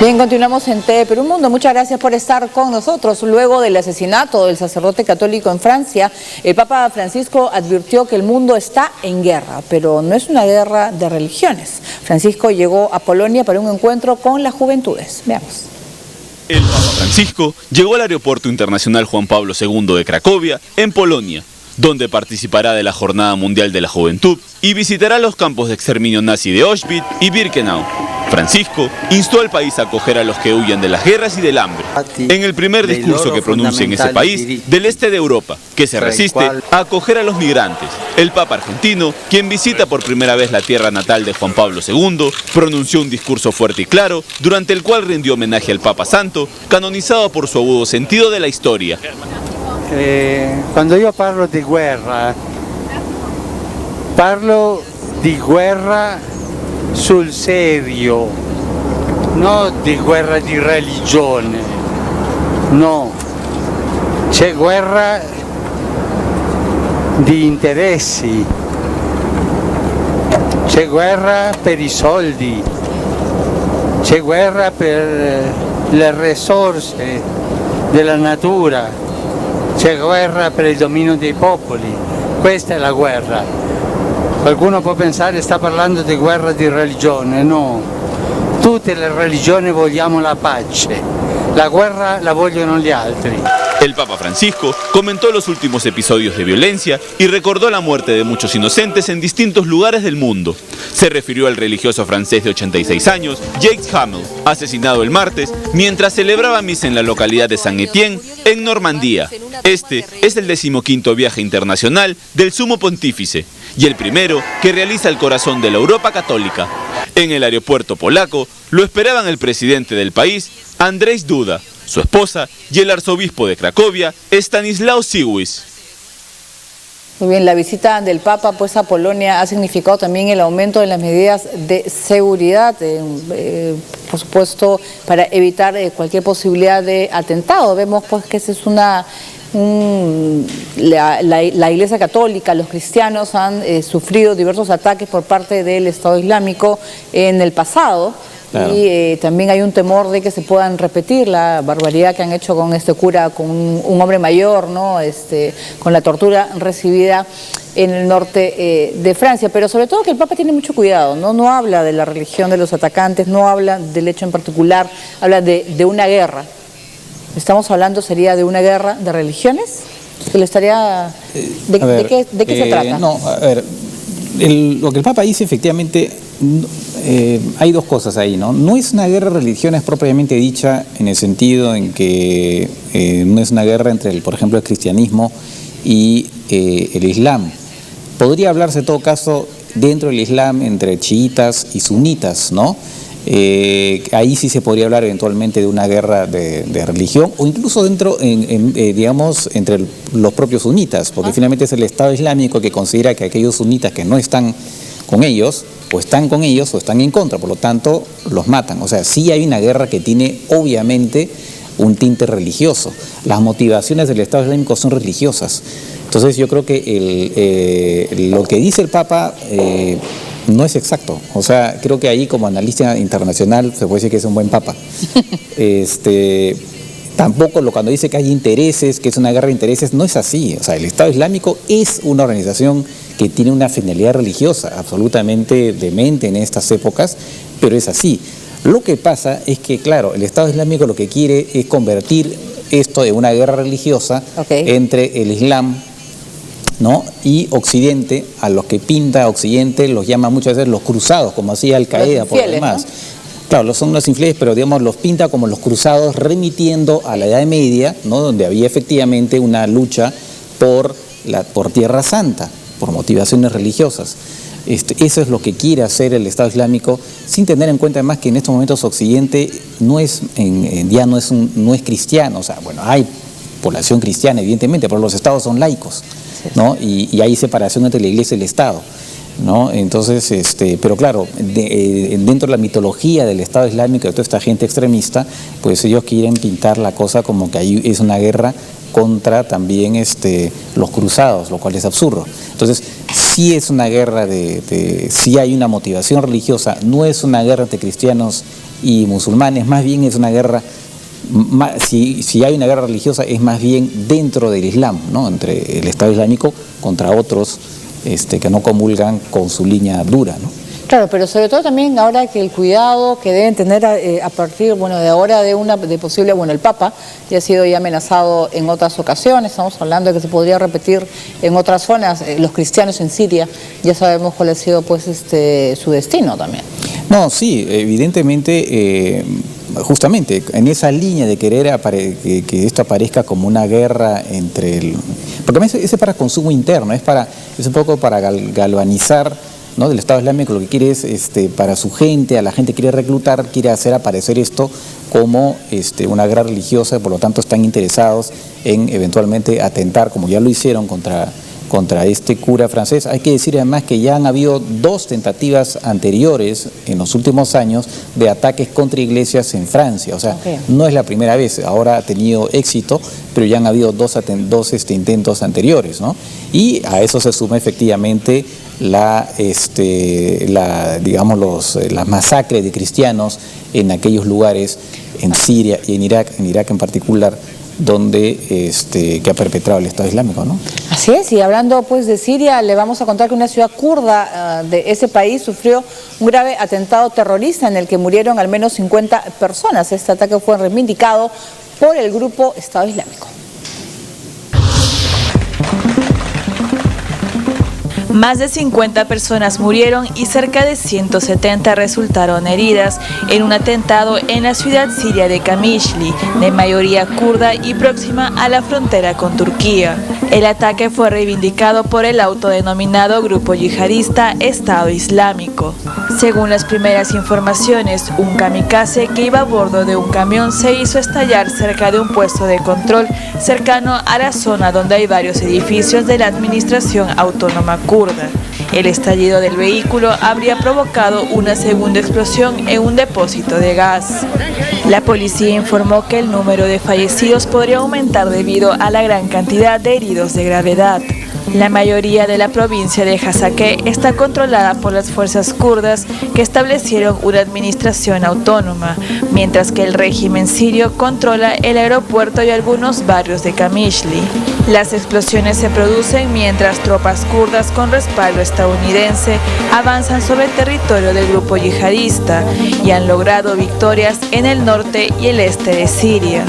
Bien, continuamos en TV Perú Mundo. Muchas gracias por estar con nosotros. Luego del asesinato del sacerdote católico en Francia, el Papa Francisco advirtió que el mundo está en guerra, pero no es una guerra de religiones. Francisco llegó a Polonia para un encuentro con las juventudes. Veamos. El Papa Francisco llegó al Aeropuerto Internacional Juan Pablo II de Cracovia, en Polonia, donde participará de la Jornada Mundial de la Juventud y visitará los campos de exterminio nazi de Auschwitz y Birkenau. Francisco instó al país a acoger a los que huyen de las guerras y del hambre, en el primer discurso que pronuncia en ese país del este de Europa, que se resiste a acoger a los migrantes. El Papa argentino, quien visita por primera vez la tierra natal de Juan Pablo II, pronunció un discurso fuerte y claro, durante el cual rindió homenaje al Papa Santo, canonizado por su agudo sentido de la historia. Quando io parlo di guerra sul serio, non di guerra di religione, no, c'è guerra di interessi, c'è guerra per i soldi, c'è guerra per le risorse della natura, c'è guerra per il dominio dei popoli. Questa è la guerra. Qualcuno può pensare sta parlando di guerra di religione, no. Tutte le religioni vogliamo la pace, la guerra la vogliono gli altri. El Papa Francisco comentó los últimos episodios de violencia y recordó la muerte de muchos inocentes en distintos lugares del mundo. Se refirió al religioso francés de 86 años, Jacques Hamel, asesinado el martes mientras celebraba misa en la localidad de Saint-Étienne, en Normandía. Este es el 15º viaje internacional del Sumo Pontífice y el primero que realiza el corazón de la Europa católica. En el aeropuerto polaco lo esperaban el presidente del país, Andrzej Duda, su esposa y el arzobispo de Cracovia, Stanislaw Siwis. Muy bien, la visita del Papa pues, a Polonia ha significado también el aumento de las medidas de seguridad, por supuesto, para evitar cualquier posibilidad de atentado. Vemos pues que esa es la Iglesia Católica, los cristianos han sufrido diversos ataques por parte del Estado Islámico en el pasado. Claro. Y también hay un temor de que se puedan repetir la barbaridad que han hecho con este cura, con un hombre mayor, ¿no? Con la tortura recibida en el norte de Francia. Pero sobre todo que el Papa tiene mucho cuidado, ¿no? No habla de la religión de los atacantes, no habla del hecho en particular, habla de una guerra. Estamos hablando, ¿sería de una guerra de religiones? ¿De qué se trata? No, a ver, lo que el Papa dice efectivamente... hay dos cosas ahí, ¿no? No es una guerra de religiones propiamente dicha en el sentido en que no es una guerra entre, por ejemplo, el cristianismo y el Islam. Podría hablarse en todo caso dentro del Islam entre chiitas y sunitas, ¿no? Ahí sí se podría hablar eventualmente de una guerra de religión o incluso dentro, digamos, entre los propios sunitas, porque finalmente es el Estado Islámico que considera que aquellos sunitas que no están con ellos, o están con ellos o están en contra, por lo tanto los matan. O sea, sí hay una guerra que tiene obviamente un tinte religioso. Las motivaciones del Estado Islámico son religiosas. Entonces yo creo que lo que dice el Papa no es exacto. O sea, creo que ahí como analista internacional se puede decir que es un buen Papa. Tampoco cuando dice que hay intereses, que es una guerra de intereses, no es así. O sea, el Estado Islámico es una organización que tiene una finalidad religiosa absolutamente demente en estas épocas, pero es así. Lo que pasa es que, claro, el Estado Islámico lo que quiere es convertir esto en una guerra religiosa entre el Islam, ¿no? Y Occidente. A los que pinta Occidente los llama muchas veces los cruzados, como hacía Al-Qaeda por lo demás, ¿no? Claro, son los infieles, pero digamos los pinta como los cruzados, remitiendo a la Edad Media, ¿no? Donde había efectivamente una lucha por Tierra Santa, por motivaciones religiosas. Eso es lo que quiere hacer el Estado Islámico, sin tener en cuenta además que en estos momentos Occidente no es cristiano. O sea, bueno, hay población cristiana evidentemente, pero los estados son laicos, ¿no? Y hay separación entre la Iglesia y el Estado, ¿no? Entonces, pero claro, dentro de la mitología del Estado Islámico, de toda esta gente extremista, pues ellos quieren pintar la cosa como que ahí es una guerra contra también los cruzados, lo cual es absurdo. Entonces, sí es una guerra sí hay una motivación religiosa, no es una guerra entre cristianos y musulmanes, más bien es una guerra, si hay una guerra religiosa es más bien dentro del Islam, ¿no? Entre el Estado Islámico contra otros que no comulgan con su línea dura, ¿no? Claro, pero sobre todo también ahora que el cuidado que deben tener a partir, de ahora de posible, el Papa ya ha sido ya amenazado en otras ocasiones, estamos hablando de que se podría repetir en otras zonas, los cristianos en Siria, ya sabemos cuál ha sido pues su destino también. No, sí, evidentemente, justamente en esa línea de querer que esto aparezca como una guerra entre porque ese es para consumo interno, es un poco para galvanizar, ¿no? Del Estado Islámico. Lo que quiere es para su gente, a la gente quiere reclutar, quiere hacer aparecer esto como una guerra religiosa, por lo tanto están interesados en eventualmente atentar, como ya lo hicieron contra este cura francés. Hay que decir además que ya han habido 2 tentativas anteriores en los últimos años de ataques contra iglesias en Francia, o sea, no es la primera vez, ahora ha tenido éxito, pero ya han habido dos intentos anteriores, ¿no? Y a eso se suma efectivamente las masacres de cristianos en aquellos lugares, en Siria y en Irak en particular, donde que ha perpetrado el Estado Islámico, ¿no? Así es, y hablando pues de Siria, le vamos a contar que una ciudad kurda de ese país sufrió un grave atentado terrorista en el que murieron al menos 50 personas. Este ataque fue reivindicado por el grupo Estado Islámico. Más de 50 personas murieron y cerca de 170 resultaron heridas en un atentado en la ciudad siria de Kamishli, de mayoría kurda y próxima a la frontera con Turquía. El ataque fue reivindicado por el autodenominado grupo yihadista Estado Islámico. Según las primeras informaciones, un kamikaze que iba a bordo de un camión se hizo estallar cerca de un puesto de control cercano a la zona donde hay varios edificios de la Administración Autónoma Kurda. El estallido del vehículo habría provocado una segunda explosión en un depósito de gas. La policía informó que el número de fallecidos podría aumentar debido a la gran cantidad de heridos de gravedad. La mayoría de la provincia de Hasakeh está controlada por las fuerzas kurdas que establecieron una administración autónoma, mientras que el régimen sirio controla el aeropuerto y algunos barrios de Kamishli. Las explosiones se producen mientras tropas kurdas con respaldo estadounidense avanzan sobre el territorio del grupo yihadista y han logrado victorias en el norte y el este de Siria.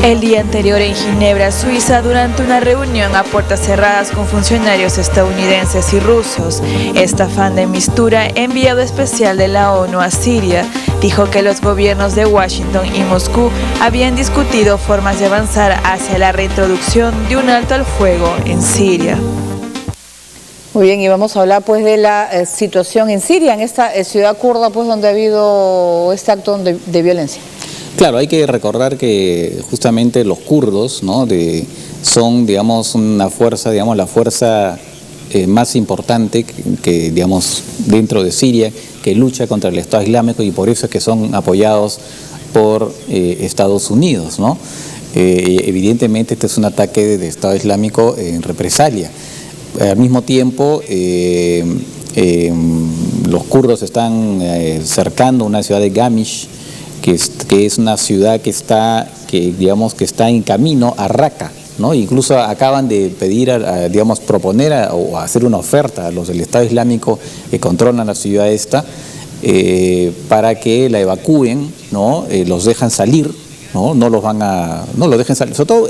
El día anterior en Ginebra, Suiza, durante una reunión a puertas cerradas con funcionarios estadounidenses y rusos, Staffan de Mistura, enviado especial de la ONU a Siria, dijo que los gobiernos de Washington y Moscú habían discutido formas de avanzar hacia la reintroducción de un alto al fuego en Siria. Muy bien, y vamos a hablar pues de la situación en Siria, en esta ciudad kurda pues donde ha habido este acto de violencia. Claro, hay que recordar que justamente los kurdos, ¿no? Son, digamos, una fuerza, digamos, la fuerza más importante que, digamos, dentro de Siria, que lucha contra el Estado Islámico, y por eso es que son apoyados por Estados Unidos, ¿no? Evidentemente este es un ataque de Estado Islámico en represalia. Al mismo tiempo, los kurdos están cercando una ciudad de Gamish, que es una ciudad que está en camino a Raqqa, ¿no? Incluso acaban de pedir, proponer o hacer una oferta a los del Estado Islámico que controlan la ciudad esta, para que la evacúen, ¿no? Los dejan salir, ¿no? No los dejen salir, sobre todo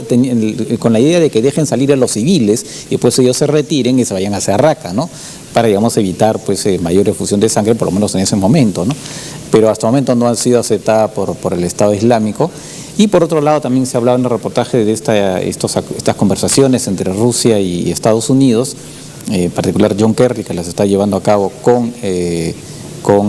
con la idea de que dejen salir a los civiles y después ellos se retiren y se vayan hacia Raqqa, ¿no? Para, digamos, evitar pues mayor efusión de sangre, por lo menos en ese momento, ¿no? Pero hasta el momento no han sido aceptadas por el Estado Islámico. Y por otro lado también se hablaba en el reportaje de estas conversaciones entre Rusia y Estados Unidos, en particular John Kerry, que las está llevando a cabo con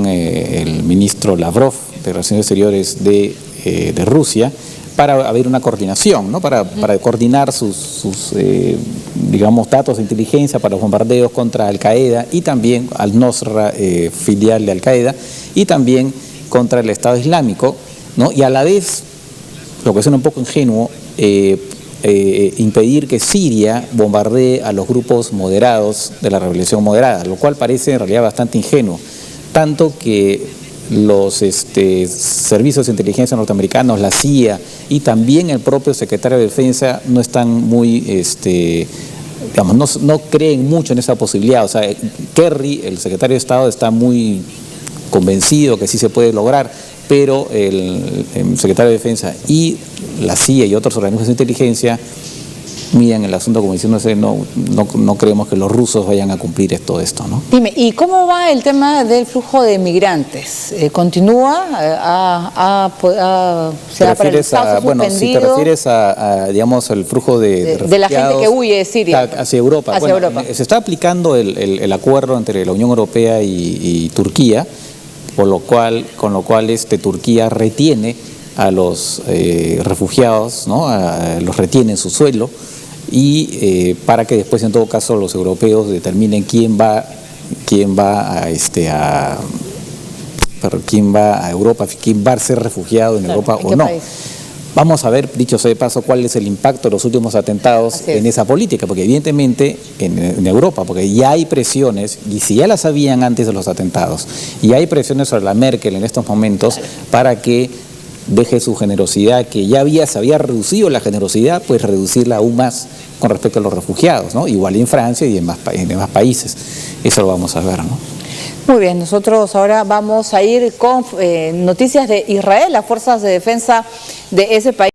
el ministro Lavrov de Relaciones Exteriores de Rusia, para haber una coordinación, ¿no? Para coordinar sus digamos, datos de inteligencia para los bombardeos contra Al-Qaeda y también Al-Nusra, filial de Al-Qaeda, y también contra el Estado Islámico, ¿no? Y a la vez, lo que suena un poco ingenuo, impedir que Siria bombardee a los grupos moderados de la rebelión moderada, lo cual parece en realidad bastante ingenuo, tanto que los servicios de inteligencia norteamericanos, la CIA y también el propio secretario de Defensa no están muy, digamos, no creen mucho en esa posibilidad. O sea, Kerry, el secretario de Estado, está muy convencido que sí se puede lograr, pero el secretario de Defensa y la CIA y otros organismos de inteligencia miran el asunto como diciéndose, no creemos que los rusos vayan a cumplir todo esto, ¿no? Dime, ¿y cómo va el tema del flujo de migrantes? ¿Continúa? ¿Se ha paralizado, bueno, si te refieres a digamos, el flujo de refugiados de la gente que huye de Siria hacia Europa. Hacia Europa. Se está aplicando el acuerdo entre la Unión Europea y Turquía, con lo cual Turquía retiene a los refugiados, ¿no? Los retiene en su suelo, y para que después, en todo caso, los europeos determinen quién va a Europa, quién va a ser refugiado en Europa o no. País? Vamos a ver, dicho sea de paso, cuál es el impacto de los últimos atentados en esa política, porque evidentemente en Europa, porque ya hay presiones, y si ya las habían antes de los atentados, y hay presiones sobre la Merkel en estos momentos para que deje su generosidad, que ya se había reducido la generosidad, pues reducirla aún más con respecto a los refugiados, ¿no? Igual en Francia y en demás países. Eso lo vamos a ver, ¿no? Muy bien, nosotros ahora vamos a ir con noticias de Israel, las fuerzas de defensa de ese país.